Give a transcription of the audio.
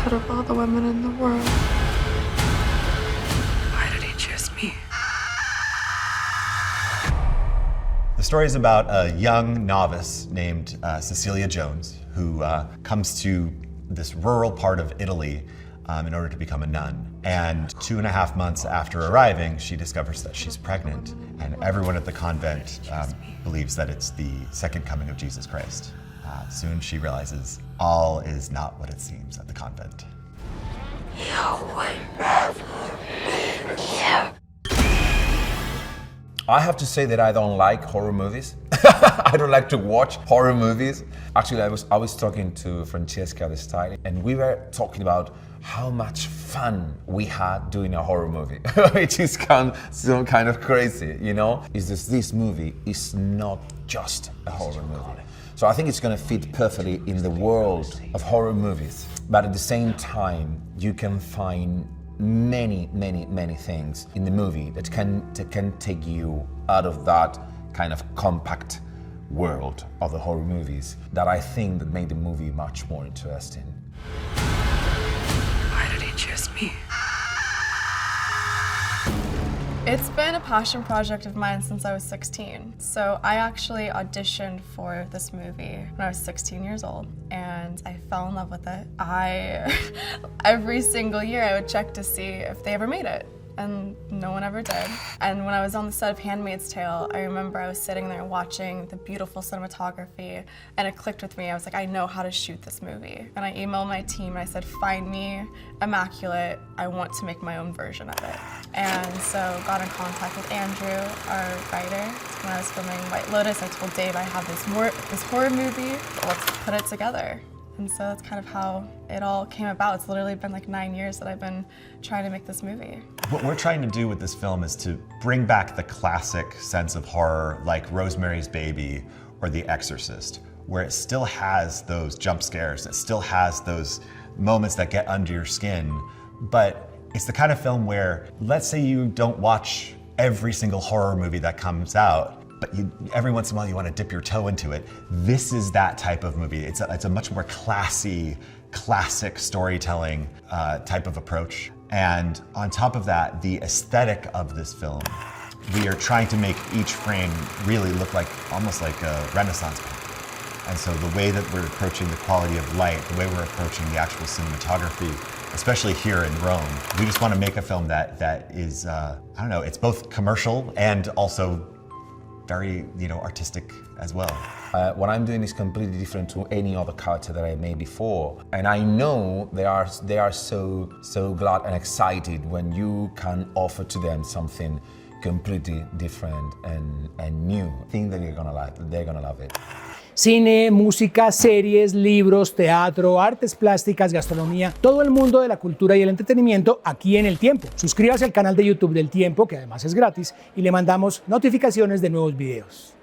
out of all the women in the world, why did he choose me? The story is about a young novice named Cecilia Jones who comes to this rural part of Italy in order to become a nun. And 2.5 months after arriving, she discovers that she's pregnant, and everyone at the convent believes that it's the second coming of Jesus Christ. Soon she realizes all is not what it seems at the convent. I have to say that I don't like horror movies. I don't like to watch horror movies. Actually, I was talking to Francesca this time, and we were talking about how much fun we had doing a horror movie, which is so kind of crazy, you know? Is this movie is not just a horror movie. So I think it's going to fit perfectly in the world of horror movies. But at the same time, you can find many things in the movie that can take you out of that kind of compact world of the horror movies that I think that made the movie much more interesting. Why did he choose me? It's been a passion project of mine since I was 16. So I actually auditioned for this movie when I was 16 years old, and I fell in love with it. Every single year I would check to see if they ever made it, and no one ever did. And when I was on the set of Handmaid's Tale, I remember I was sitting there watching the beautiful cinematography, and it clicked with me. I was like, I know how to shoot this movie. And I emailed my team and I said, find me Immaculate. I want to make my own version of it. And so got in contact with Andrew, our writer. When I was filming White Lotus, I told Dave I have this horror movie, let's put it together. And so that's kind of how it all came about. It's literally been like 9 years that I've been trying to make this movie. What we're trying to do with this film is to bring back the classic sense of horror like Rosemary's Baby or The Exorcist, where it still has those jump scares, it still has those moments that get under your skin, but it's the kind of film where, let's say you don't watch every single horror movie that comes out, but every once in a while you want to dip your toe into it. This is that type of movie. It's a much more classy, classic storytelling type of approach. And on top of that, the aesthetic of this film, we are trying to make each frame really look like almost like a Renaissance painting. And so the way that we're approaching the quality of light, the way we're approaching the actual cinematography, especially here in Rome, we just want to make a film that is, I don't know, it's both commercial and also very, artistic as well. What I'm doing is completely different to any other character that I made before. And I know they are so glad and excited when you can offer to them something completely different and new. I think that they're gonna love it. Cine, música, series, libros, teatro, artes plásticas, gastronomía, todo el mundo de la cultura y el entretenimiento aquí en El Tiempo. Suscríbase al canal de YouTube del Tiempo, que además es gratis, y le mandamos notificaciones de nuevos videos.